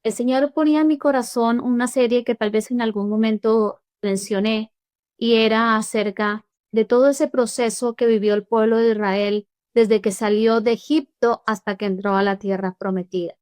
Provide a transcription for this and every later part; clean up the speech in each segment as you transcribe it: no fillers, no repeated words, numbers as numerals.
El Señor ponía en mi corazón una serie que tal vez en algún momento mencioné y era acerca de todo ese proceso que vivió el pueblo de Israel desde que salió de Egipto hasta que entró a la tierra prometida.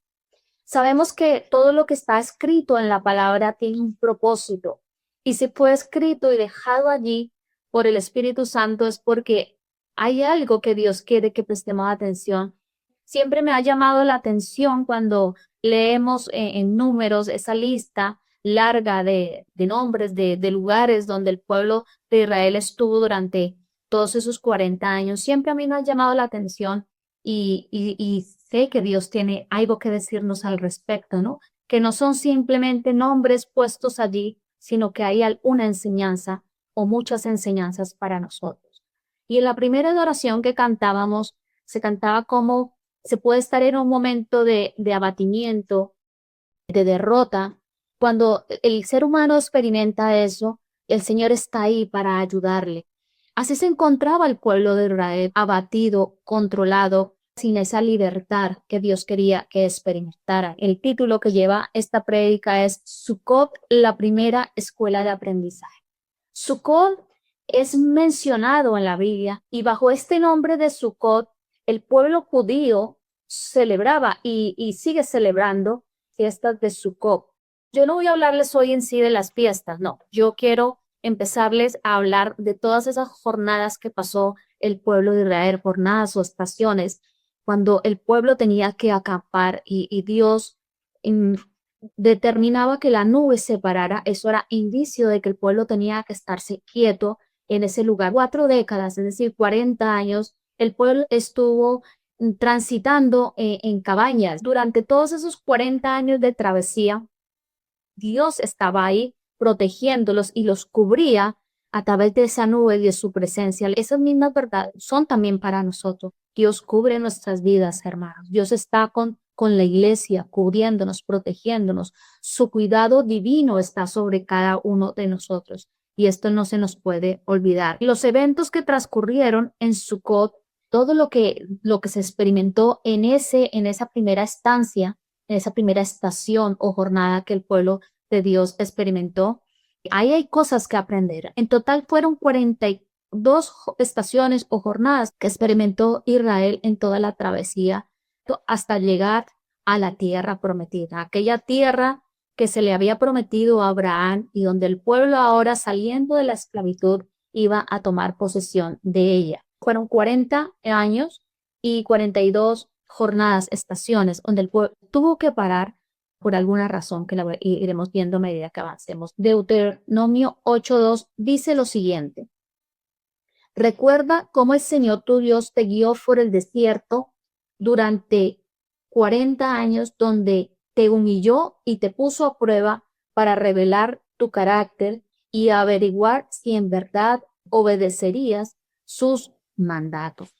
Sabemos que todo lo que está escrito en la palabra tiene un propósito y si fue escrito y dejado allí por el Espíritu Santo es porque hay algo que Dios quiere que prestemos atención. Siempre me ha llamado la atención cuando leemos en números esa lista larga de nombres de lugares donde el pueblo de Israel estuvo durante todos esos 40 años. Siempre a mí me ha llamado la atención y sé que Dios tiene algo que decirnos al respecto, ¿no? Que no son simplemente nombres puestos allí, sino que hay alguna enseñanza o muchas enseñanzas para nosotros. Y en la primera adoración que cantábamos, se cantaba como se puede estar en un momento de abatimiento, de derrota. Cuando el ser humano experimenta eso, el Señor está ahí para ayudarle. Así se encontraba el pueblo de Israel, abatido, controlado, sin esa libertad que Dios quería que experimentara. El título que lleva esta prédica es Sucot, la primera escuela de aprendizaje. Sucot es mencionado en la Biblia y bajo este nombre de Sucot, el pueblo judío celebraba y sigue celebrando fiestas de Sucot. Yo no voy a hablarles hoy en sí de las fiestas, no. Yo quiero empezarles a hablar de todas esas jornadas que pasó el pueblo de Israel, jornadas o estaciones, cuando el pueblo tenía que acampar y Dios determinaba que la nube se parara. Eso era indicio de que el pueblo tenía que estarse quieto en ese lugar. 4 décadas, es decir, 40 años, el pueblo estuvo transitando en cabañas. Durante todos esos 40 años de travesía, Dios estaba ahí protegiéndolos y los cubría a través de esa nube y de su presencia. Esas mismas verdades son también para nosotros. Dios cubre nuestras vidas, hermanos. Dios está con la iglesia, cubriéndonos, protegiéndonos. Su cuidado divino está sobre cada uno de nosotros. Y esto no se nos puede olvidar. Los eventos que transcurrieron en Sucot, todo lo que se experimentó en esa primera estancia, en esa primera estación o jornada que el pueblo de Dios experimentó, ahí hay cosas que aprender. En total fueron 42 estaciones o jornadas que experimentó Israel en toda la travesía hasta llegar a la tierra prometida, aquella tierra que se le había prometido a Abraham y donde el pueblo ahora saliendo de la esclavitud iba a tomar posesión de ella. Fueron 40 años y 42 jornadas, estaciones, donde el pueblo tuvo que parar por alguna razón que la iremos viendo a medida que avancemos. Deuteronomio 8:2 dice lo siguiente: recuerda cómo el Señor tu Dios te guió por el desierto durante 40 años, donde te humilló y te puso a prueba para revelar tu carácter y averiguar si en verdad obedecerías sus mandatos.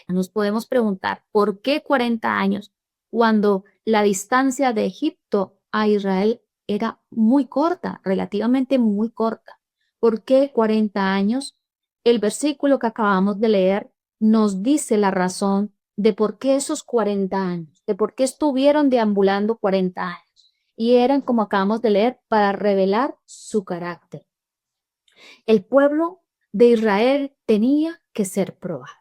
Nos podemos preguntar, ¿por qué 40 años cuando la distancia de Egipto a Israel era muy corta, relativamente muy corta? ¿Por qué 40 años? El versículo que acabamos de leer nos dice la razón de por qué esos 40 años, de por qué estuvieron deambulando 40 años. Y eran, como acabamos de leer, para revelar su carácter. El pueblo de Israel tenía que ser probado.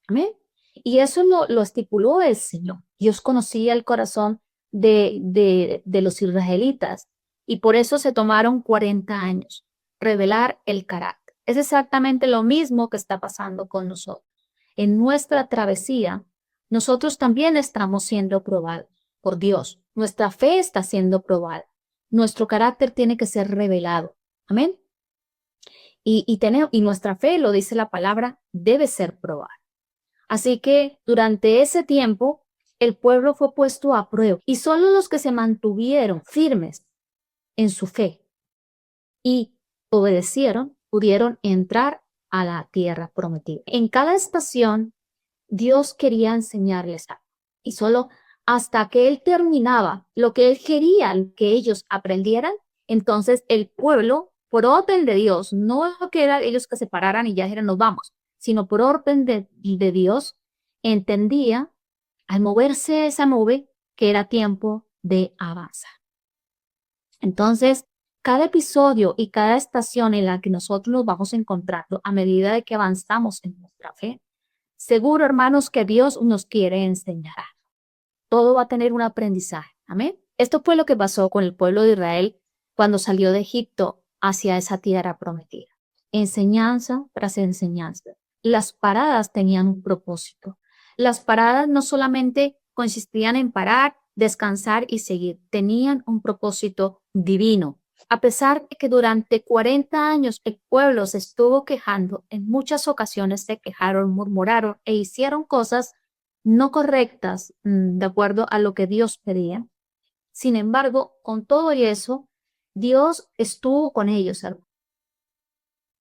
Amén. Y eso lo estipuló el Señor. Dios conocía el corazón de los israelitas y por eso se tomaron 40 años, revelar el carácter. Es exactamente lo mismo que está pasando con nosotros. En nuestra travesía, nosotros también estamos siendo probados por Dios. Nuestra fe está siendo probada. Nuestro carácter tiene que ser revelado. Amén. Y nuestra fe, lo dice la palabra, debe ser probada. Así que durante ese tiempo el pueblo fue puesto a prueba y solo los que se mantuvieron firmes en su fe y obedecieron pudieron entrar a la tierra prometida. En cada estación Dios quería enseñarles algo y solo hasta que Él terminaba lo que Él quería que ellos aprendieran, entonces el pueblo, por orden de Dios, no que era ellos que se pararan y ya dijeran nos vamos, sino por orden de Dios, entendía al moverse esa nube que era tiempo de avanzar. Entonces, cada episodio y cada estación en la que nosotros nos vamos encontrando a medida de que avanzamos en nuestra fe, seguro, hermanos, que Dios nos quiere enseñar. Todo va a tener un aprendizaje. Amén. Esto fue lo que pasó con el pueblo de Israel cuando salió de Egipto hacia esa tierra prometida. Enseñanza tras enseñanza. Las paradas tenían un propósito. Las paradas no solamente consistían en parar, descansar y seguir, tenían un propósito divino. A pesar de que durante 40 años el pueblo se estuvo quejando, en muchas ocasiones se quejaron, murmuraron e hicieron cosas no correctas, de acuerdo a lo que Dios pedía. Sin embargo, con todo y eso, Dios estuvo con ellos, hermano.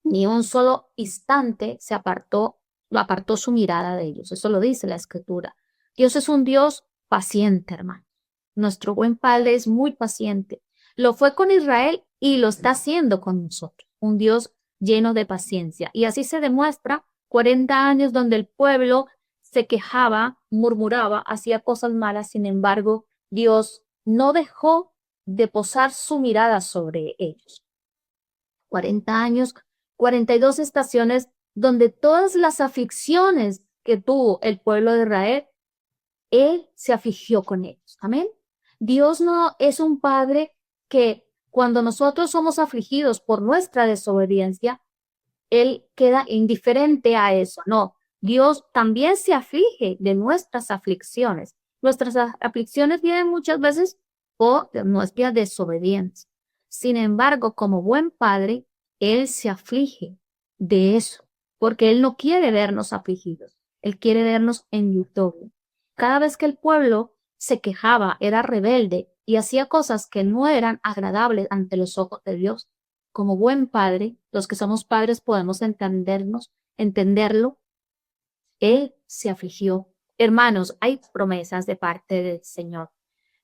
Ni un solo instante lo apartó su mirada de ellos. Eso lo dice la Escritura. Dios es un Dios paciente, hermano. Nuestro buen Padre es muy paciente. Lo fue con Israel y lo está haciendo con nosotros. Un Dios lleno de paciencia. Y así se demuestra 40 años donde el pueblo se quejaba, murmuraba, hacía cosas malas. Sin embargo, Dios no dejó de posar su mirada sobre ellos. 40 años, 42 estaciones donde todas las aflicciones que tuvo el pueblo de Israel, Él se afligió con ellos. Amén. Dios no es un padre que cuando nosotros somos afligidos por nuestra desobediencia, Él queda indiferente a eso. No, Dios también se aflige de nuestras aflicciones. Nuestras aflicciones vienen muchas veces por nuestra desobediencia. Sin embargo, como buen padre, Él se aflige de eso, porque Él no quiere vernos afligidos. Él quiere vernos en victoria. Cada vez que el pueblo se quejaba, era rebelde y hacía cosas que no eran agradables ante los ojos de Dios, como buen padre, los que somos padres podemos entenderlo, Él se afligió. Hermanos, hay promesas de parte del Señor,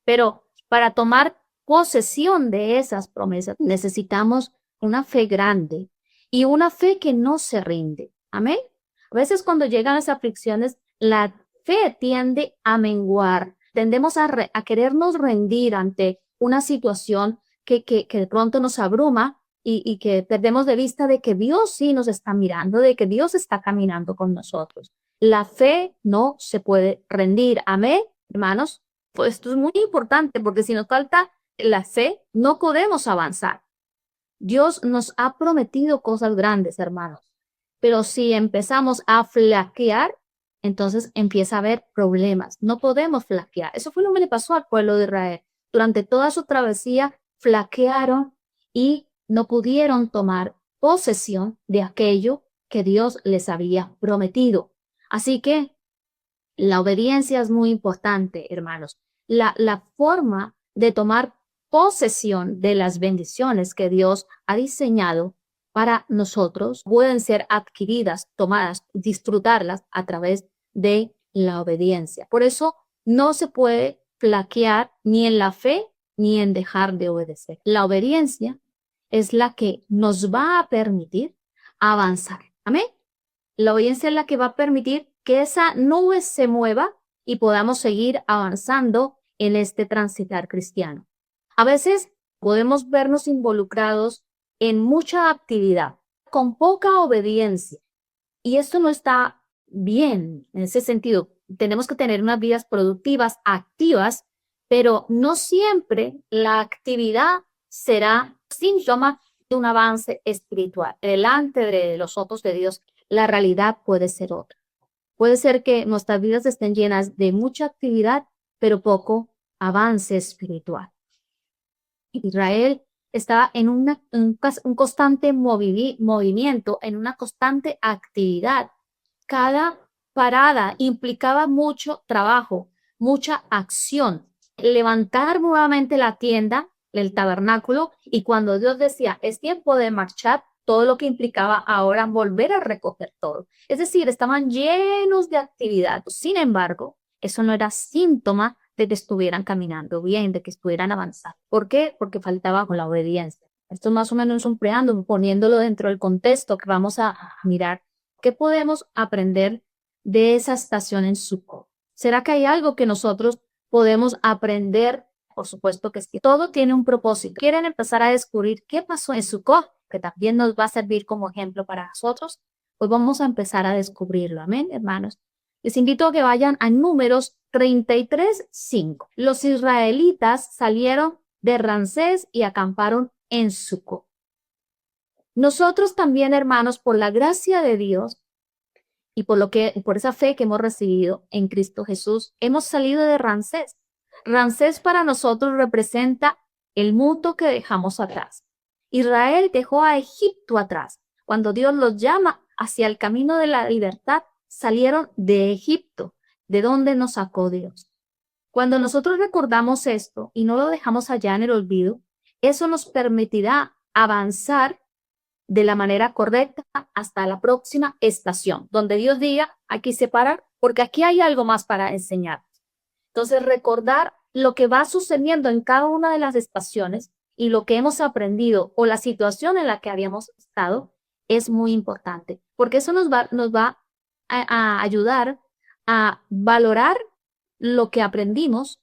pero para tomar posesión de esas promesas necesitamos una fe grande y una fe que no se rinde. Amén. A veces cuando llegan las aflicciones, la fe tiende a menguar. Tendemos a querernos rendir ante una situación que de pronto nos abruma y que perdemos de vista de que Dios sí nos está mirando, de que Dios está caminando con nosotros. La fe no se puede rendir. Amén, hermanos. Pues esto es muy importante porque si nos falta la fe, no podemos avanzar. Dios nos ha prometido cosas grandes, hermanos. Pero si empezamos a flaquear, entonces empieza a haber problemas. No podemos flaquear. Eso fue lo que le pasó al pueblo de Israel. Durante toda su travesía, flaquearon y no pudieron tomar posesión de aquello que Dios les había prometido. Así que la obediencia es muy importante, hermanos. La forma de tomar posesión de las bendiciones que Dios ha diseñado para nosotros pueden ser adquiridas, tomadas, disfrutarlas a través de la obediencia. Por eso no se puede flaquear ni en la fe ni en dejar de obedecer. La obediencia es la que nos va a permitir avanzar. Amén. La obediencia es la que va a permitir que esa nube se mueva y podamos seguir avanzando en este transitar cristiano. A veces podemos vernos involucrados en mucha actividad, con poca obediencia. Y esto no está bien en ese sentido. Tenemos que tener unas vidas productivas, activas, pero no siempre la actividad será síntoma de un avance espiritual. Delante de los ojos de Dios, la realidad puede ser otra. Puede ser que nuestras vidas estén llenas de mucha actividad, pero poco avance espiritual. Israel estaba en un constante movimiento, en una constante actividad. Cada parada implicaba mucho trabajo, mucha acción. Levantar nuevamente la tienda, el tabernáculo, y cuando Dios decía, es tiempo de marchar, todo lo que implicaba ahora volver a recoger todo. Es decir, estaban llenos de actividad. Sin embargo, eso no era síntoma de que estuvieran caminando bien, de que estuvieran avanzando. ¿Por qué? Porque faltaba la obediencia. Esto más o menos es un preámbulo, poniéndolo dentro del contexto que vamos a mirar. ¿Qué podemos aprender de esa estación en Sucot? ¿Será que hay algo que nosotros podemos aprender Por supuesto que sí. Todo tiene un propósito. Quieren empezar a descubrir qué pasó en Sucot, que también nos va a servir como ejemplo para nosotros. Pues vamos a empezar a descubrirlo. Amén, hermanos. Les invito a que vayan a Números 33:5. Los israelitas salieron de Ramsés y acamparon en Sucot. Nosotros también, hermanos, por la gracia de Dios y por esa fe que hemos recibido en Cristo Jesús, hemos salido de Ramsés. Ramsés para nosotros representa el mundo que dejamos atrás. Israel dejó a Egipto atrás. Cuando Dios los llama hacia el camino de la libertad, salieron de Egipto, de donde nos sacó Dios. Cuando nosotros recordamos esto y no lo dejamos allá en el olvido, eso nos permitirá avanzar de la manera correcta hasta la próxima estación, donde Dios diga, aquí se paran, porque aquí hay algo más para enseñar. Entonces, recordar lo que va sucediendo en cada una de las estaciones y lo que hemos aprendido o la situación en la que habíamos estado es muy importante, porque eso nos va a ayudar a valorar lo que aprendimos,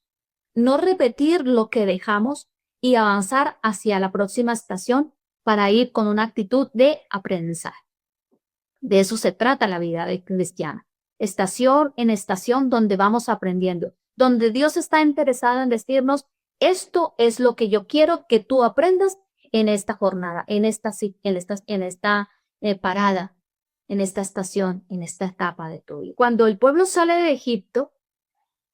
no repetir lo que dejamos y avanzar hacia la próxima estación para ir con una actitud de aprendizaje. De eso se trata la vida de cristiana. Estación en estación donde vamos aprendiendo, donde Dios está interesado en decirnos, esto es lo que yo quiero que tú aprendas en esta jornada, en esta parada, en esta estación, en esta etapa de tu vida. Cuando el pueblo sale de Egipto,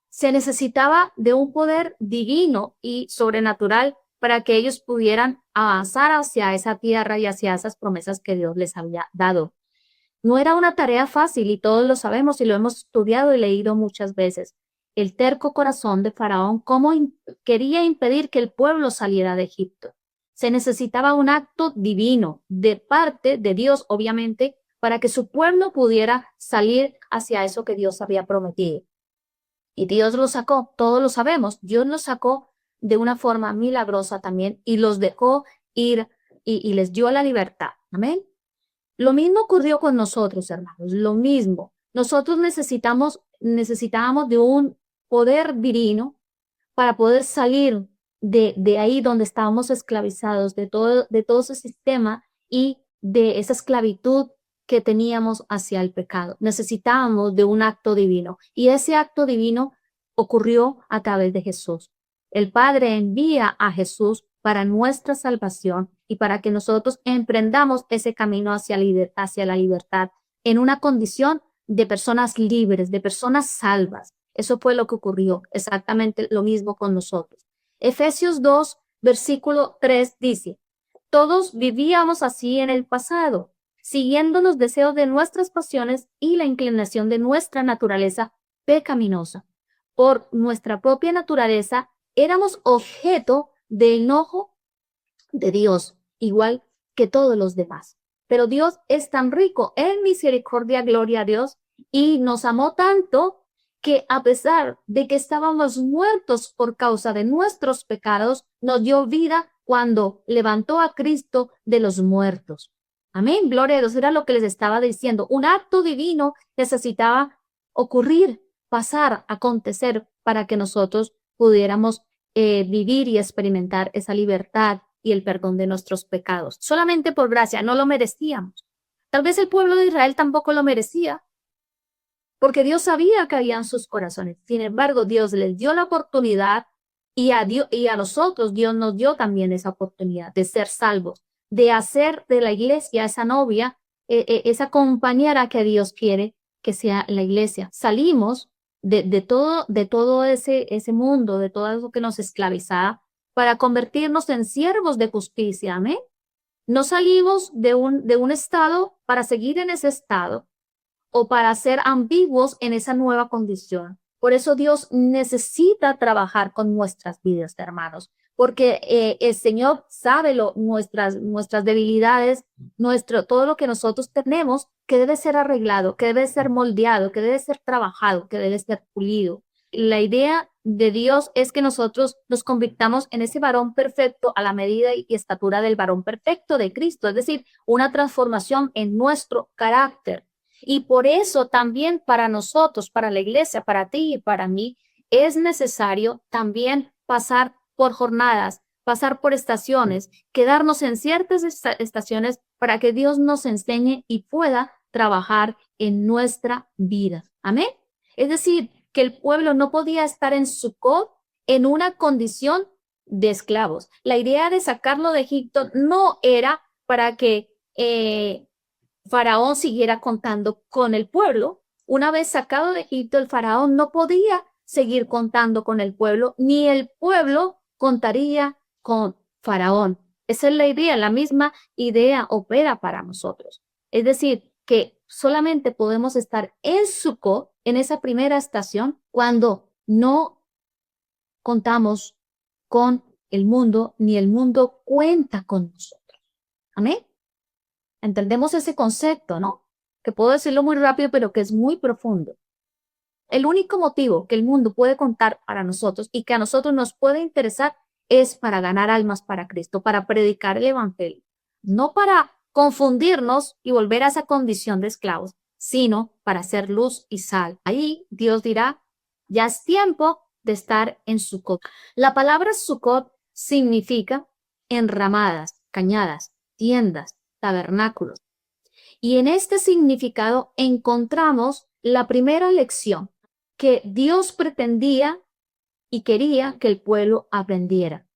se necesitaba de un poder divino y sobrenatural para que ellos pudieran avanzar hacia esa tierra y hacia esas promesas que Dios les había dado. No era una tarea fácil y todos lo sabemos y lo hemos estudiado y leído muchas veces. El terco corazón de Faraón, cómo quería impedir que el pueblo saliera de Egipto. Se necesitaba un acto divino de parte de Dios, obviamente, para que su pueblo pudiera salir hacia eso que Dios había prometido. Y Dios los sacó, todos lo sabemos, Dios los sacó de una forma milagrosa también y los dejó ir y les dio la libertad. Amén. Lo mismo ocurrió con nosotros, hermanos, lo mismo. Nosotros necesitábamos de un poder divino para poder salir de ahí donde estábamos esclavizados, de todo ese sistema y de esa esclavitud que teníamos hacia el pecado. Necesitábamos de un acto divino y ese acto divino ocurrió a través de Jesús. El Padre envía a Jesús para nuestra salvación y para que nosotros emprendamos ese camino hacia la libertad en una condición de personas libres, de personas salvas. Eso fue lo que ocurrió, exactamente lo mismo con nosotros. Efesios 2, versículo 3 dice, todos vivíamos así en el pasado, siguiendo los deseos de nuestras pasiones y la inclinación de nuestra naturaleza pecaminosa. Por nuestra propia naturaleza, éramos objeto de enojo de Dios, igual que todos los demás. Pero Dios es tan rico en misericordia, gloria a Dios, y nos amó tanto que a pesar de que estábamos muertos por causa de nuestros pecados, nos dio vida cuando levantó a Cristo de los muertos. Amén, gloria a Dios, era lo que les estaba diciendo. Un acto divino necesitaba ocurrir, pasar, acontecer para que nosotros pudiéramos vivir y experimentar esa libertad y el perdón de nuestros pecados. Solamente por gracia, no lo merecíamos. Tal vez el pueblo de Israel tampoco lo merecía, porque Dios sabía que había en sus corazones. Sin embargo, Dios les dio la oportunidad y a nosotros Dios nos dio también esa oportunidad de ser salvos, de hacer de la iglesia esa novia, esa compañera que Dios quiere que sea la iglesia. Salimos de todo ese mundo, de todo eso que nos esclavizaba, para convertirnos en siervos de justicia. Amén. No salimos de un estado para seguir en ese estado o para ser ambiguos en esa nueva condición. Por eso Dios necesita trabajar con nuestras vidas, hermanos, porque el Señor sabe nuestras debilidades, todo lo que nosotros tenemos que debe ser arreglado, que debe ser moldeado, que debe ser trabajado, que debe ser pulido. La idea de Dios es que nosotros nos convirtamos en ese varón perfecto a la medida y estatura del varón perfecto de Cristo, es decir, una transformación en nuestro carácter. Y por eso también para nosotros, para la iglesia, para ti y para mí, es necesario también pasar por jornadas, pasar por estaciones, quedarnos en ciertas estaciones para que Dios nos enseñe y pueda trabajar en nuestra vida. Amén. Es decir, que el pueblo no podía estar en Sucot en una condición de esclavos. La idea de sacarlo de Egipto no era para que Faraón siguiera contando con el pueblo. Una vez sacado de Egipto, el faraón no podía seguir contando con el pueblo, ni el pueblo contaría con Faraón. Esa es la idea, la misma idea opera para nosotros. Es decir, que solamente podemos estar en Sucot, en esa primera estación, cuando no contamos con el mundo, ni el mundo cuenta con nosotros. Amén. Entendemos ese concepto, ¿no? Que puedo decirlo muy rápido, pero que es muy profundo. El único motivo que el mundo puede contar para nosotros y que a nosotros nos puede interesar es para ganar almas para Cristo, para predicar el evangelio, no para confundirnos y volver a esa condición de esclavos, sino para hacer luz y sal. Ahí Dios dirá, ya es tiempo de estar en Sucot. La palabra Sucot significa enramadas, cañadas, tiendas, tabernáculos. Y en este significado encontramos la primera lección que Dios pretendía y quería que el pueblo aprendiera.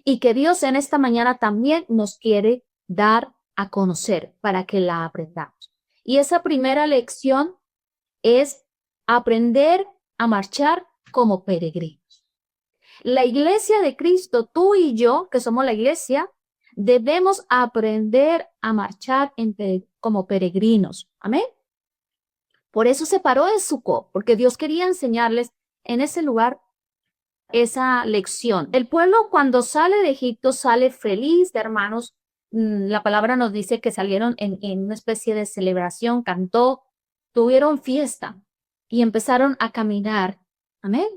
Y que Dios en esta mañana también nos quiere dar a conocer para que la aprendamos. Y esa primera lección es aprender a marchar como peregrinos. La iglesia de Cristo, tú y yo, que somos la iglesia, debemos aprender a marchar como peregrinos. Amén. Por eso se paró en Sucot, porque Dios quería enseñarles en ese lugar esa lección. El pueblo cuando sale de Egipto sale feliz, hermanos. La palabra nos dice que salieron en una especie de celebración, cantó, tuvieron fiesta y empezaron a caminar. Amén.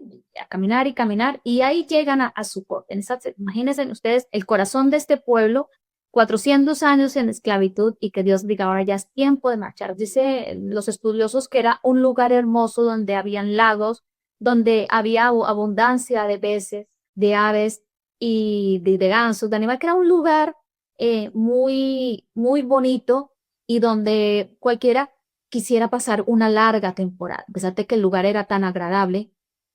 A caminar y caminar. Y ahí llegan a Sucot. Imagínense ustedes el corazón de este pueblo, 400 años en esclavitud y que Dios diga, ahora ya es tiempo de marchar. Dice los estudiosos que era un lugar hermoso donde habían lagos, donde había abundancia de peces, de aves y de gansos, de animales, que era un lugar muy, muy bonito y donde cualquiera quisiera pasar una larga temporada. A pesar de que el lugar era tan agradable,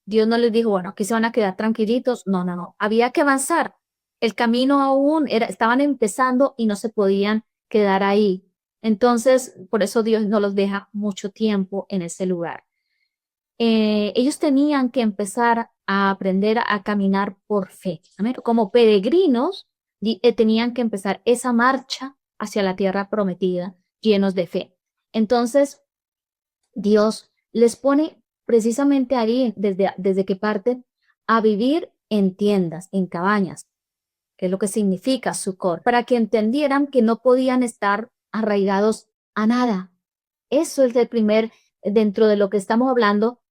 Dios no les dijo, bueno, aquí se van a quedar tranquilitos. No, no, no. Había que avanzar. El camino aún estaban empezando y no se podían quedar ahí. Entonces, por eso Dios no los deja mucho tiempo en ese lugar. Ellos tenían que empezar a aprender a caminar por fe. Amén. Como peregrinos, tenían que empezar esa marcha hacia la tierra prometida, llenos de fe. Entonces, Dios les pone precisamente ahí, desde que parten, a vivir en tiendas, en cabañas, que es lo que significa Sucot, para que entendieran que no podían estar arraigados a nada. Eso es dentro de lo que estamos hablando,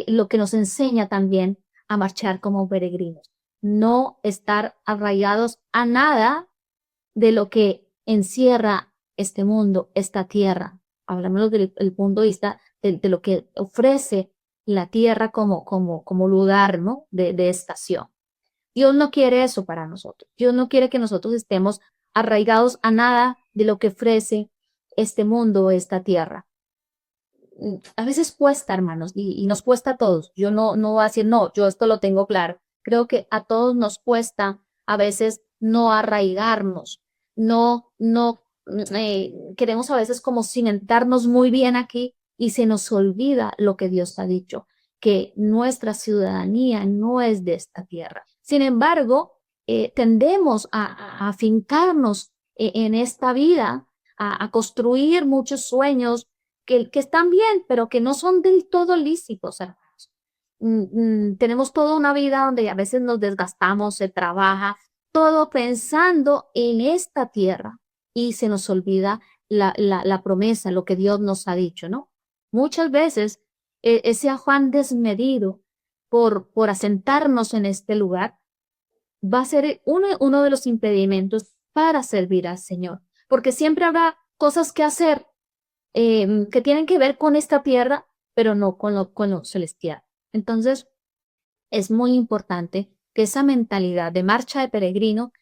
lo que nos enseña también a marchar como peregrinos. No estar arraigados a nada de lo que encierra este mundo, esta tierra. Hablamos del punto de vista de lo que ofrece la tierra como lugar, ¿no? de estación. Dios no quiere eso para nosotros. Dios no quiere que nosotros estemos arraigados a nada de lo que ofrece este mundo, esta tierra. A veces cuesta, hermanos, y nos cuesta a todos. Yo no voy a decir, no, yo esto lo tengo claro. Creo que a todos nos cuesta a veces no arraigarnos, no queremos a veces como cimentarnos muy bien aquí y se nos olvida lo que Dios ha dicho, que nuestra ciudadanía no es de esta tierra. Sin embargo, tendemos a afincarnos en esta vida, a construir muchos sueños que están bien, pero que no son del todo lícitos, hermanos. Tenemos toda una vida donde a veces nos desgastamos, se trabaja, todo pensando en esta tierra y se nos olvida la promesa, lo que Dios nos ha dicho, ¿no? Muchas veces ese afán desmedido por asentarnos en este lugar va a ser uno de los impedimentos para servir al Señor, porque siempre habrá cosas que hacer que tienen que ver con esta tierra, pero no con lo celestial. Entonces, es muy importante que esa mentalidad de marcha de peregrino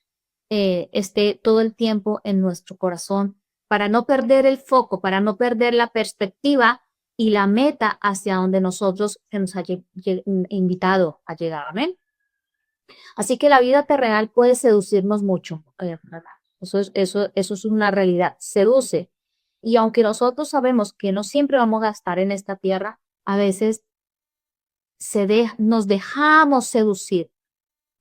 esté todo el tiempo en nuestro corazón para no perder el foco, para no perder la perspectiva y la meta hacia donde nosotros se nos ha invitado a llegar. Amén. Así que la vida terrenal puede seducirnos mucho. ¿Verdad? Eso es una realidad. Seduce. Y aunque nosotros sabemos que no siempre vamos a estar en esta tierra, a veces nos dejamos seducir.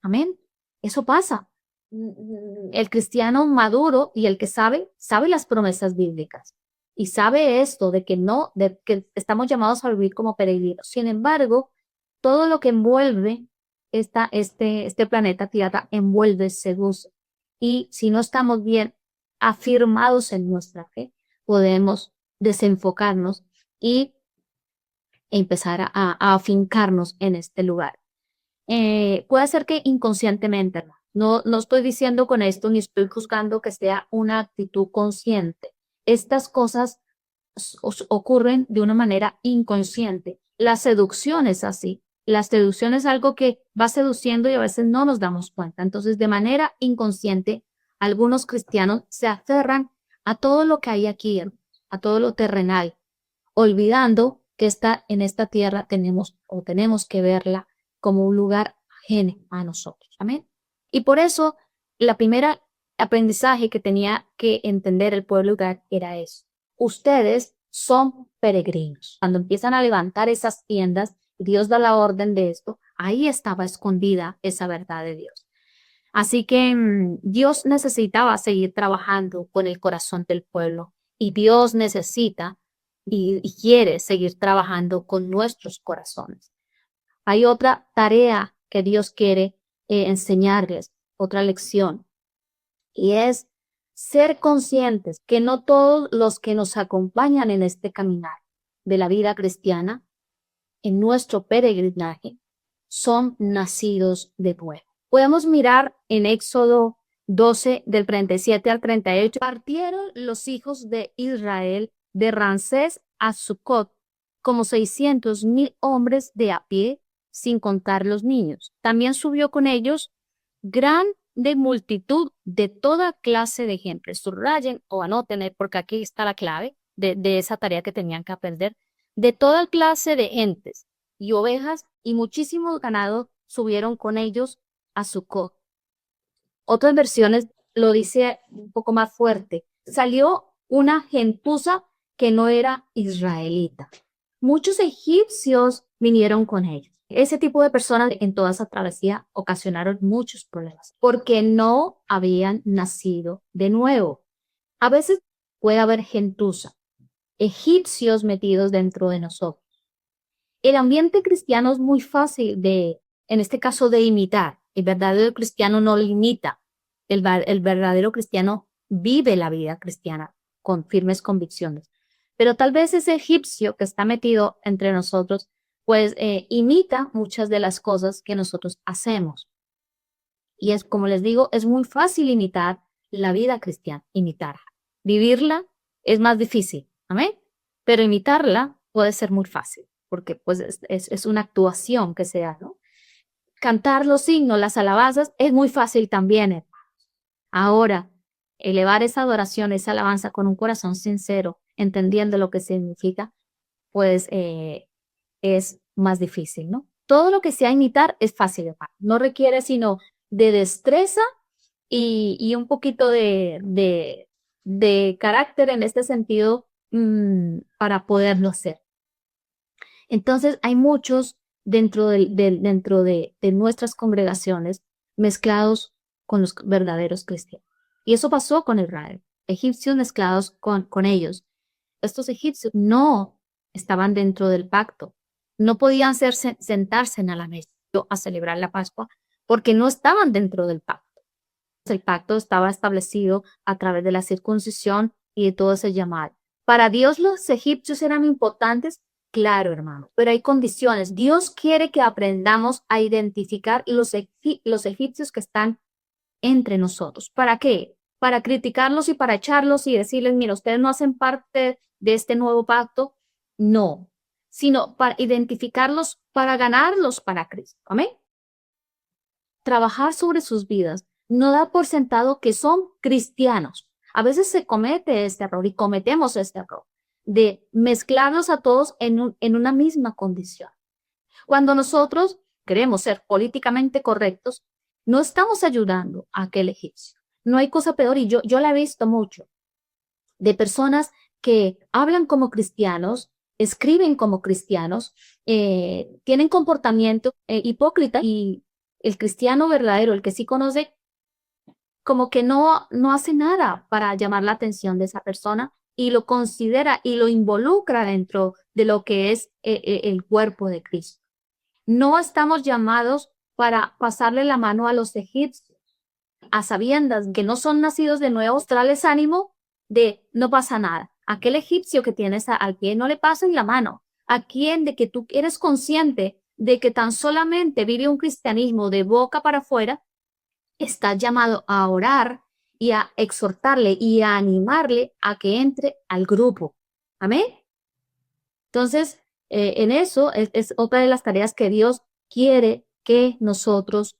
Amén. Eso pasa. El cristiano maduro y el que sabe las promesas bíblicas y sabe esto de que no, de que estamos llamados a vivir como peregrinos. Sin embargo, todo lo que envuelve este planeta Tierra envuelve, seduce. Y si no estamos bien afirmados en nuestra fe, podemos desenfocarnos y empezar a afincarnos en este lugar. Puede ser que inconscientemente, hermano. No estoy diciendo con esto ni estoy juzgando que sea una actitud consciente. Estas cosas ocurren de una manera inconsciente. La seducción es así. La seducción es algo que va seduciendo y a veces no nos damos cuenta. Entonces, de manera inconsciente, algunos cristianos se aferran a todo lo que hay aquí, a todo lo terrenal, olvidando que en esta tierra tenemos que verla como un lugar ajeno a nosotros. Amén. Y por eso, la primera aprendizaje que tenía que entender el pueblo de Gad era eso. Ustedes son peregrinos. Cuando empiezan a levantar esas tiendas, Dios da la orden de esto, ahí estaba escondida esa verdad de Dios. Así que Dios necesitaba seguir trabajando con el corazón del pueblo y Dios necesita y quiere seguir trabajando con nuestros corazones. Hay otra tarea que Dios quiere enseñarles, otra lección, y es ser conscientes que no todos los que nos acompañan en este caminar de la vida cristiana, en nuestro peregrinaje, son nacidos de nuevo. Podemos mirar en Éxodo 12, del 37 al 38. Partieron los hijos de Israel de Ramsés a Sucot como 600,000 hombres de a pie, sin contar los niños. También subió con ellos gran de multitud de toda clase de gente. Subrayen o anoten, porque aquí está la clave de esa tarea que tenían que aprender. De toda clase de gentes y ovejas y muchísimos ganados subieron con ellos a Sucot. Otras versiones lo dice un poco más fuerte. Salió una gentuza que no era israelita. Muchos egipcios vinieron con ellos. Ese tipo de personas en toda esa travesía ocasionaron muchos problemas porque no habían nacido de nuevo. A veces puede haber gentuza, egipcios metidos dentro de nosotros. El ambiente cristiano es muy fácil en este caso, de imitar. El verdadero cristiano no lo imita. El verdadero cristiano vive la vida cristiana con firmes convicciones. Pero tal vez ese egipcio que está metido entre nosotros, pues imita muchas de las cosas que nosotros hacemos. Y es, como les digo, es muy fácil imitar la vida cristiana, imitarla. Vivirla es más difícil, ¿amén? Pero imitarla puede ser muy fácil, porque pues es una actuación que se da, ¿no? Cantar los himnos, las alabanzas, es muy fácil también, hermanos. Ahora, elevar esa adoración, esa alabanza con un corazón sincero, entendiendo lo que significa, pues es más difícil, ¿no? Todo lo que sea imitar es fácil, hermano. No requiere sino de destreza y un poquito de carácter en este sentido para poderlo hacer. Entonces, hay muchos dentro de nuestras congregaciones mezclados con los verdaderos cristianos. Y eso pasó con Israel, egipcios mezclados con ellos. Estos egipcios no estaban dentro del pacto, no podían sentarse en la mesa a celebrar la Pascua porque no estaban dentro del pacto. El pacto estaba establecido a través de la circuncisión y de todo ese llamado. Para Dios los egipcios eran importantes, claro, hermano, pero hay condiciones. Dios quiere que aprendamos a identificar los egipcios que están entre nosotros. ¿Para qué? Para criticarlos y para echarlos y decirles, mira, ustedes no hacen parte de este nuevo pacto. No, sino para identificarlos, para ganarlos para Cristo. Amén. trabajar sobre sus vidas, no da por sentado que son cristianos. A veces se comete este error y cometemos este error de mezclarlos a todos en una misma condición. Cuando nosotros queremos ser políticamente correctos, no estamos ayudando a aquel egipcio. No hay cosa peor, y yo la he visto mucho, de personas que hablan como cristianos, escriben como cristianos, tienen comportamiento hipócrita, y el cristiano verdadero, el que sí conoce, como que no hace nada para llamar la atención de esa persona y lo considera y lo involucra dentro de lo que es el cuerpo de Cristo. No estamos llamados para pasarle la mano a los egipcios, a sabiendas que no son nacidos de nuevo, mostrarles ánimo de no pasa nada. Aquel egipcio que tienes al pie no le pasen la mano. A quien de que tú eres consciente de que tan solamente vive un cristianismo de boca para afuera, estás llamado a orar y a exhortarle y a animarle a que entre al grupo. Amén. Entonces, en eso es otra de las tareas que Dios quiere que nosotros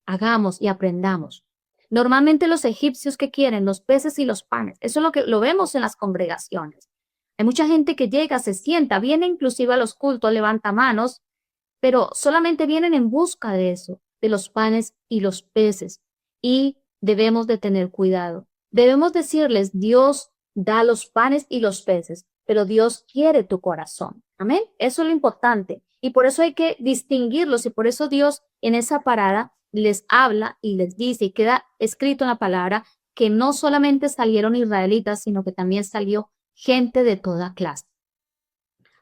hagamos y aprendamos. Normalmente los egipcios que quieren los peces y los panes, eso es lo que lo vemos en las congregaciones. Hay mucha gente que llega, se sienta, viene inclusive a los cultos, levanta manos, pero solamente vienen en busca de eso, de los panes y los peces. Y debemos de tener cuidado. Debemos decirles, Dios da los panes y los peces, pero Dios quiere tu corazón. Amén. Eso es lo importante. Y por eso hay que distinguirlos, y por eso Dios en esa parada les habla y les dice, y queda escrito en la palabra, que no solamente salieron israelitas, sino que también salió gente de toda clase.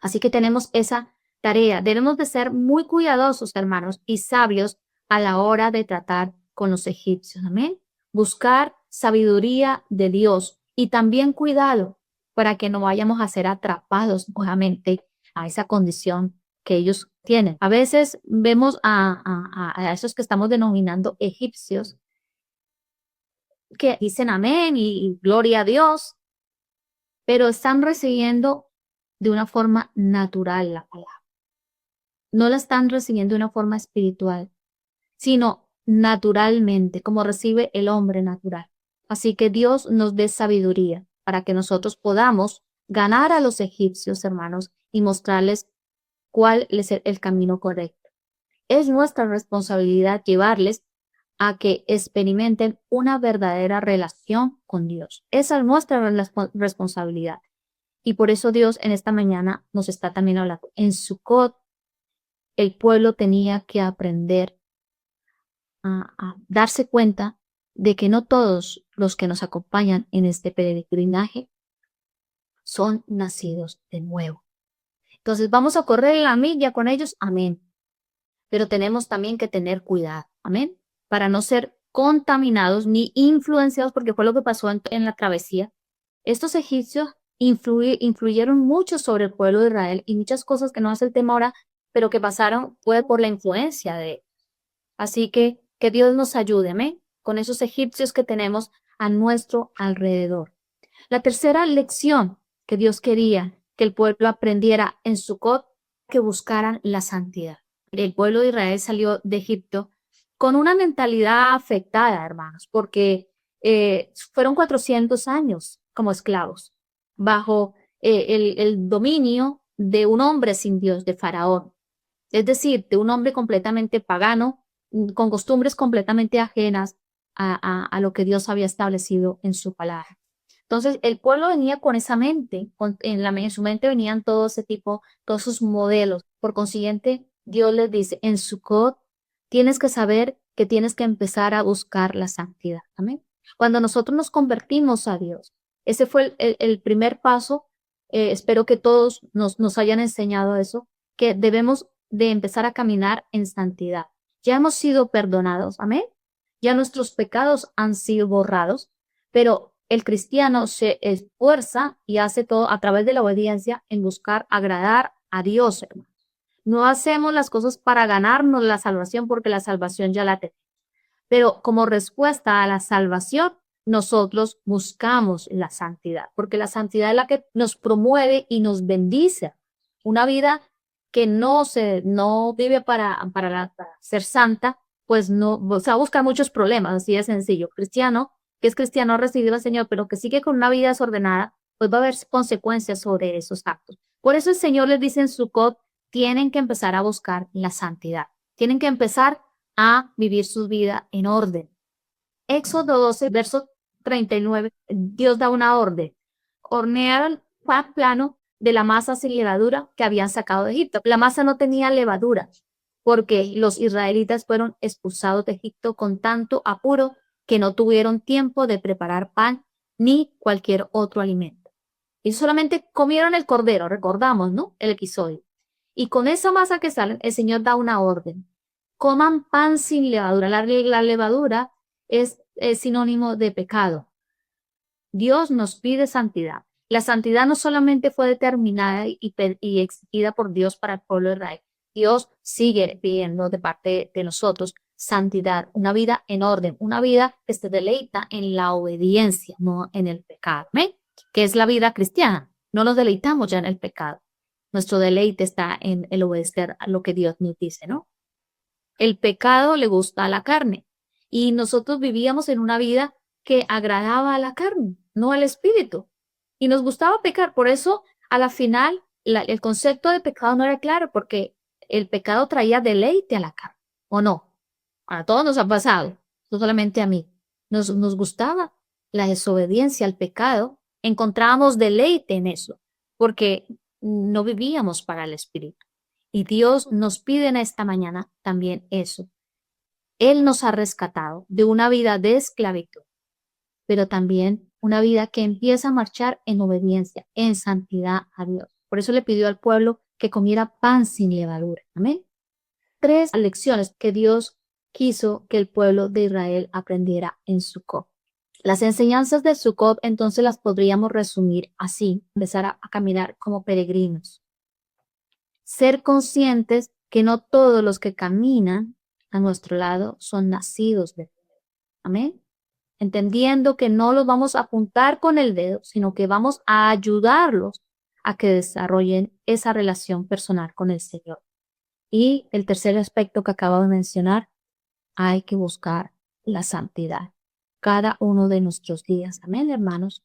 Así que tenemos esa tarea. Debemos de ser muy cuidadosos, hermanos, y sabios a la hora de tratar con los egipcios. Amén. Buscar sabiduría de Dios y también cuidado para que no vayamos a ser atrapados nuevamente a esa condición que ellos tienen. A veces vemos a esos que estamos denominando egipcios que dicen amén y gloria a Dios, pero están recibiendo de una forma natural la palabra. No la están recibiendo de una forma espiritual, sino naturalmente, como recibe el hombre natural. Así que Dios nos dé sabiduría para que nosotros podamos ganar a los egipcios, hermanos, y mostrarles cuál es el camino correcto. Es nuestra responsabilidad llevarles a que experimenten una verdadera relación con Dios. Esa es nuestra responsabilidad. Y por eso Dios en esta mañana nos está también hablando. En Sucot, el pueblo tenía que aprender a darse cuenta de que no todos los que nos acompañan en este peregrinaje son nacidos de nuevo. Entonces vamos a correr la milla con ellos, amén. Pero tenemos también que tener cuidado, amén, para no ser contaminados ni influenciados, porque fue lo que pasó en la travesía. Estos egipcios influyeron mucho sobre el pueblo de Israel, y muchas cosas que no es el tema ahora, pero que pasaron fue por la influencia de él. Así que Dios nos ayude, amén, con esos egipcios que tenemos a nuestro alrededor. La tercera lección que Dios quería que el pueblo aprendiera en Sucot, que buscaran la santidad. El pueblo de Israel salió de Egipto con una mentalidad afectada, hermanos, porque fueron 400 años como esclavos bajo el dominio de un hombre sin Dios, de Faraón. Es decir, de un hombre completamente pagano, con costumbres completamente ajenas a lo que Dios había establecido en su palabra. Entonces, el pueblo venía con esa mente, en su mente venían todo ese tipo, todos sus modelos. Por consiguiente, Dios les dice, en Sucot tienes que saber que tienes que empezar a buscar la santidad. Amén. Cuando nosotros nos convertimos a Dios, ese fue el primer paso. Espero que todos nos hayan enseñado eso, que debemos de empezar a caminar en santidad. Ya hemos sido perdonados, amén. Ya nuestros pecados han sido borrados, pero el cristiano se esfuerza y hace todo a través de la obediencia en buscar agradar a Dios, hermano. No hacemos las cosas para ganarnos la salvación, porque la salvación ya la tenemos. Pero como respuesta a la salvación, nosotros buscamos la santidad, porque la santidad es la que nos promueve y nos bendice. Una vida que no vive para ser santa, pues no, o sea, busca muchos problemas, así de sencillo. Cristiano, que es cristiano, ha recibido al Señor, pero que sigue con una vida desordenada, pues va a haber consecuencias sobre esos actos. Por eso el Señor les dice en Sucot, tienen que empezar a buscar la santidad, tienen que empezar a vivir su vida en orden. Éxodo 12, verso 39, Dios da una orden. Hornearon pan plano de la masa sin levadura que habían sacado de Egipto. La masa no tenía levadura porque los israelitas fueron expulsados de Egipto con tanto apuro que no tuvieron tiempo de preparar pan ni cualquier otro alimento. Y solamente comieron el cordero, recordamos, ¿no? El episodio. Y con esa masa que salen, el Señor da una orden. Coman pan sin levadura. La levadura es sinónimo de pecado. Dios nos pide santidad. La santidad no solamente fue determinada y exigida por Dios para el pueblo de Israel. Dios sigue pidiendo de parte de nosotros santidad, una vida en orden, una vida que se deleita en la obediencia, no en el pecado. ¿Ven? Que es la vida cristiana. No nos deleitamos ya en el pecado. Nuestro deleite está en el obedecer a lo que Dios nos dice, ¿no? El pecado le gusta a la carne y nosotros vivíamos en una vida que agradaba a la carne, no al espíritu. Y nos gustaba pecar. Por eso, a la final, el concepto de pecado no era claro, porque el pecado traía deleite a la carne, ¿o no? A todos nos ha pasado, no solamente a mí. Nos gustaba la desobediencia al pecado, encontrábamos deleite en eso, porque no vivíamos para el espíritu. Y Dios nos pide en esta mañana también eso. Él nos ha rescatado de una vida de esclavitud, pero también una vida que empieza a marchar en obediencia, en santidad a Dios. Por eso le pidió al pueblo que comiera pan sin levadura. Amén. 3 lecciones que Dios quiso que el pueblo de Israel aprendiera en Sucot. Las enseñanzas de Sucot entonces las podríamos resumir así, empezar a caminar como peregrinos. Ser conscientes que no todos los que caminan a nuestro lado son nacidos de Dios. Amén. Entendiendo que no los vamos a apuntar con el dedo, sino que vamos a ayudarlos a que desarrollen esa relación personal con el Señor. Y el tercer aspecto que acabo de mencionar, hay que buscar la santidad cada uno de nuestros días. Amén, hermanos.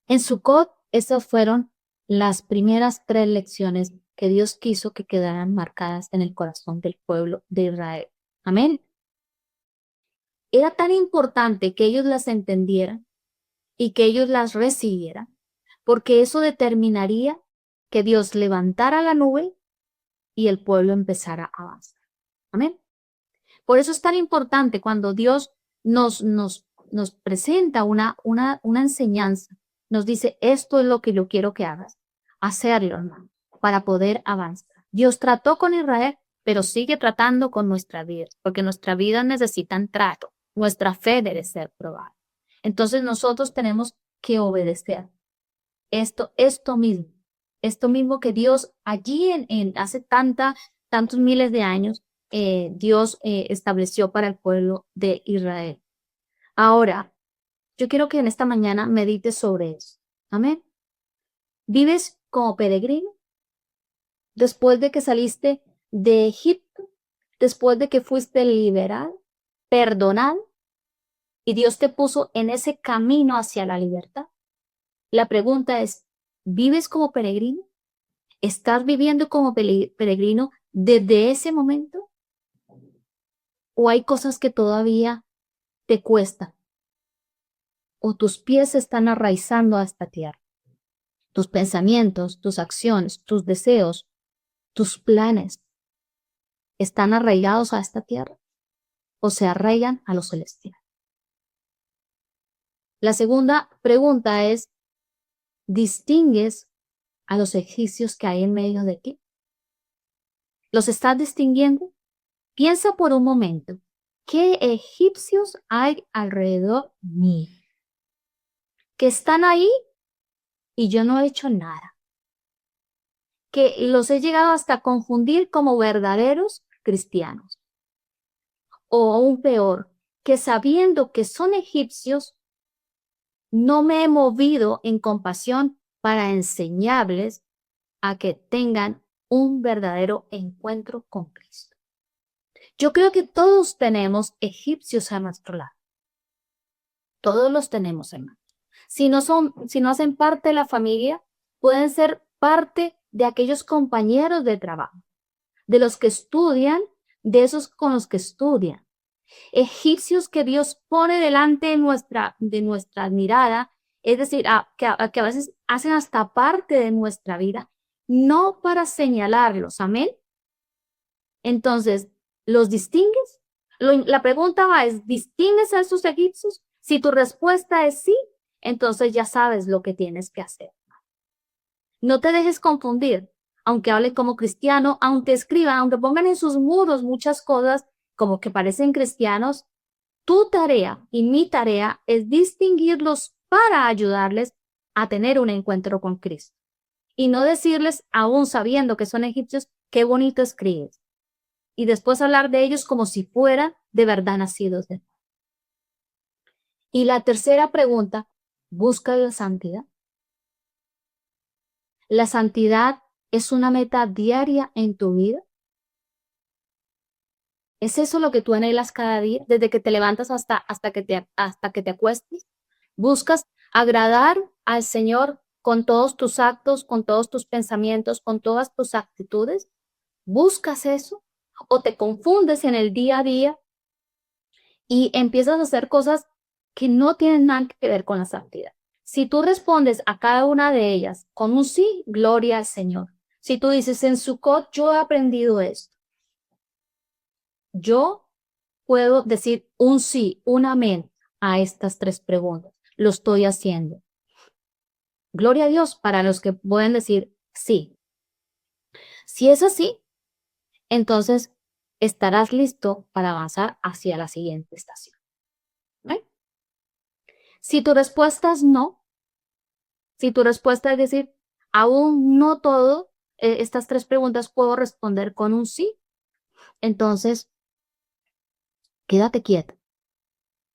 En Sucot, esas fueron las primeras 3 lecciones que Dios quiso que quedaran marcadas en el corazón del pueblo de Israel. Amén. Era tan importante que ellos las entendieran y que ellos las recibieran, porque eso determinaría que Dios levantara la nube y el pueblo empezara a avanzar. Amén. Por eso es tan importante cuando Dios nos presenta una enseñanza, nos dice, esto es lo que yo quiero que hagas, hacerlo, hermano, para poder avanzar. Dios trató con Israel, pero sigue tratando con nuestra vida, porque nuestras vidas necesitan trato, nuestra fe debe ser probada. Entonces nosotros tenemos que obedecer esto mismo que Dios allí hace tantos miles de años, Dios estableció para el pueblo de Israel. Ahora, yo quiero que en esta mañana medites sobre eso. Amén. ¿Vives como peregrino? Después de que saliste de Egipto, después de que fuiste liberado, perdonado, y Dios te puso en ese camino hacia la libertad. La pregunta es, ¿vives como peregrino? ¿Estás viviendo como peregrino desde ese momento? ¿O hay cosas que todavía te cuestan? ¿O tus pies se están arraizando a esta tierra? Tus pensamientos, tus acciones, tus deseos, tus planes, ¿están arraigados a esta tierra? ¿O se arraigan a lo celestial? La segunda pregunta es, ¿distingues a los egipcios que hay en medio de ti? ¿Los estás distinguiendo? Piensa por un momento, ¿qué egipcios hay alrededor mío? Que están ahí y yo no he hecho nada. Que los he llegado hasta confundir como verdaderos cristianos. O aún peor, que sabiendo que son egipcios, no me he movido en compasión para enseñarles a que tengan un verdadero encuentro con Cristo. Yo creo que todos tenemos egipcios a nuestro lado. Todos los tenemos, hermano. Si no hacen parte de la familia, pueden ser parte de aquellos compañeros de trabajo, de los que estudian, de esos con los que estudian. Egipcios que Dios pone delante de nuestra mirada, es decir, que a veces hacen hasta parte de nuestra vida, no para señalarlos, amén. Entonces, ¿los distingues? La pregunta es, ¿distingues a estos egipcios? Si tu respuesta es sí, entonces ya sabes lo que tienes que hacer. No te dejes confundir, aunque hable como cristiano, aunque escriban, aunque pongan en sus muros muchas cosas como que parecen cristianos. Tu tarea y mi tarea es distinguirlos para ayudarles a tener un encuentro con Cristo. Y no decirles, aún sabiendo que son egipcios, qué bonito escribes. Y después hablar de ellos como si fueran de verdad nacidos de nuevo. Y la tercera pregunta, ¿buscas la santidad? ¿La santidad es una meta diaria en tu vida? ¿Es eso lo que tú anhelas cada día, desde que te levantas hasta que te acuestes? ¿Buscas agradar al Señor con todos tus actos, con todos tus pensamientos, con todas tus actitudes? ¿Buscas eso? ¿O te confundes en el día a día y empiezas a hacer cosas que no tienen nada que ver con la santidad? Si tú respondes a cada una de ellas con un sí, gloria al Señor. Si tú dices, en Sukkot yo he aprendido esto, yo puedo decir un sí, un amén a estas tres preguntas. Lo estoy haciendo. Gloria a Dios para los que pueden decir sí. Si es así, entonces estarás listo para avanzar hacia la siguiente estación. ¿Eh? Si tu respuesta es no, si tu respuesta es decir, aún no todo, estas tres preguntas puedo responder con un sí, entonces quédate quieto,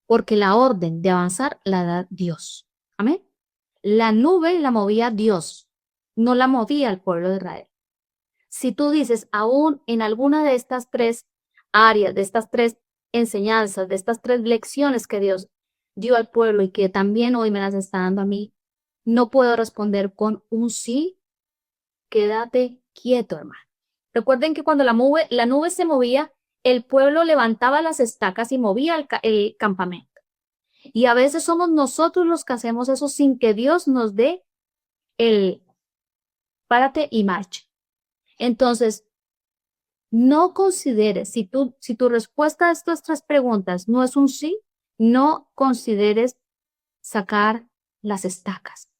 porque la orden de avanzar la da Dios. Amén. La nube la movía Dios, no la movía el pueblo de Israel. Si tú dices, aún en alguna de estas tres áreas, de estas tres enseñanzas, de estas tres lecciones que Dios dio al pueblo y que también hoy me las está dando a mí, no puedo responder con un sí, quédate quieto, hermano. Recuerden que cuando la nube se movía, el pueblo levantaba las estacas y movía el campamento. Y a veces somos nosotros los que hacemos eso sin que Dios nos dé el párate y marcha. Entonces, no consideres, si tu respuesta a estas tres preguntas no es un sí, no consideres sacar las estacas.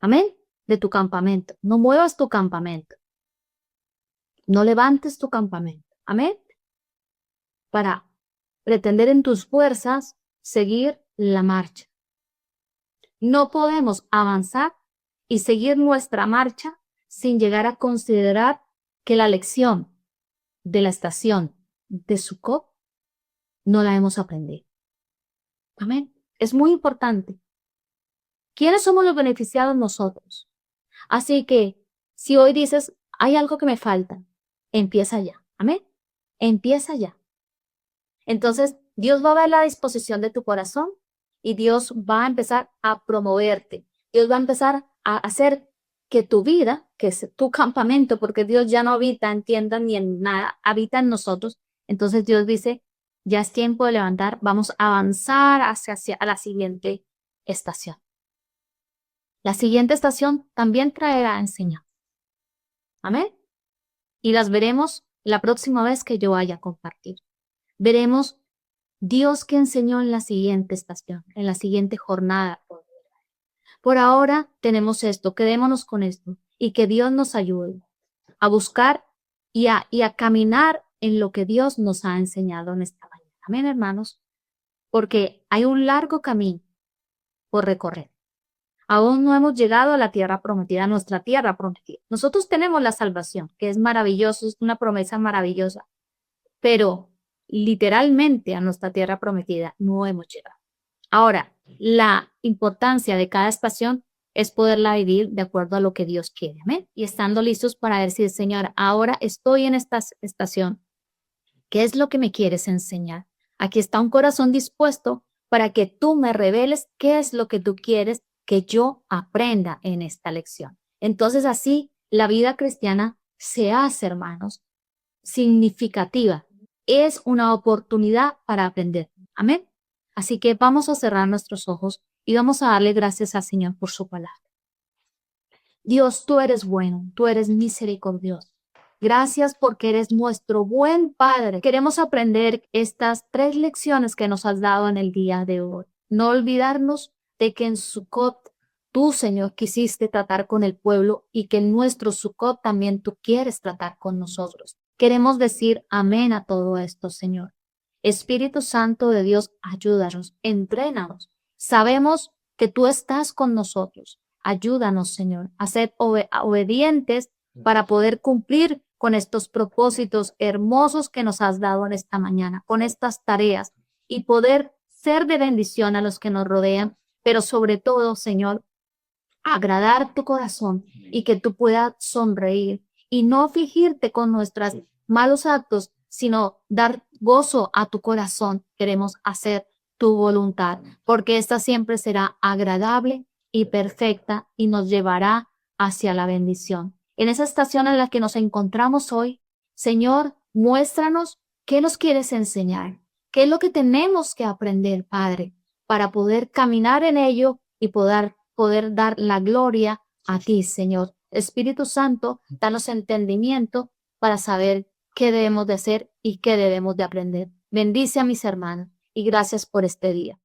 Amén. De tu campamento. No muevas tu campamento. No levantes tu campamento. Amén. Para pretender en tus fuerzas seguir la marcha. No podemos avanzar y seguir nuestra marcha sin llegar a considerar que la lección de la estación de Sukkot no la hemos aprendido. Amén. Es muy importante. ¿Quiénes somos los beneficiados nosotros? Así que si hoy dices, hay algo que me falta, empieza ya. Amén. Empieza ya. Entonces, Dios va a ver la disposición de tu corazón y Dios va a empezar a promoverte. Dios va a empezar a hacer que tu vida, que es tu campamento, porque Dios ya no habita en tiendas ni en nada, habita en nosotros. Entonces Dios dice, ya es tiempo de levantar, vamos a avanzar hacia la siguiente estación. La siguiente estación también traerá enseñanza. Amén. Y las veremos la próxima vez que yo vaya a compartir. Veremos Dios que enseñó en la siguiente estación, en la siguiente jornada. Por ahora tenemos esto, quedémonos con esto y que Dios nos ayude a buscar y a caminar en lo que Dios nos ha enseñado en esta mañana. Amén, hermanos, porque hay un largo camino por recorrer. Aún no hemos llegado a la tierra prometida, a nuestra tierra prometida. Nosotros tenemos la salvación, que es maravilloso, es una promesa maravillosa, pero literalmente a nuestra tierra prometida no hemos llegado. Ahora, la importancia de cada estación es poderla vivir de acuerdo a lo que Dios quiere. Amén. Y estando listos para decir, Señor, ahora estoy en esta estación. ¿Qué es lo que me quieres enseñar? Aquí está un corazón dispuesto para que tú me reveles qué es lo que tú quieres que yo aprenda en esta lección. Entonces así la vida cristiana se hace, hermanos, significativa. Es una oportunidad para aprender. Amén. Así que vamos a cerrar nuestros ojos y vamos a darle gracias al Señor por su palabra. Dios, tú eres bueno, tú eres misericordioso. Gracias porque eres nuestro buen Padre. Queremos aprender estas 3 lecciones que nos has dado en el día de hoy. No olvidarnos de que en Sucot tú, Señor, quisiste tratar con el pueblo y que en nuestro Sucot también tú quieres tratar con nosotros. Queremos decir amén a todo esto, Señor. Espíritu Santo de Dios, ayúdanos, entrénanos. Sabemos que tú estás con nosotros. Ayúdanos, Señor, a ser obedientes para poder cumplir con estos propósitos hermosos que nos has dado en esta mañana, con estas tareas y poder ser de bendición a los que nos rodean, pero sobre todo, Señor, agradar tu corazón y que tú puedas sonreír y no afligirte con nuestros malos actos, sino dar gozo a tu corazón. Queremos hacer tu voluntad, porque esta siempre será agradable y perfecta y nos llevará hacia la bendición. En esa estación en la que nos encontramos hoy, Señor, muéstranos qué nos quieres enseñar, qué es lo que tenemos que aprender, Padre, para poder caminar en ello y poder dar la gloria a ti, Señor. Espíritu Santo, danos entendimiento para saber qué debemos de hacer y qué debemos de aprender. Bendice a mis hermanos y gracias por este día.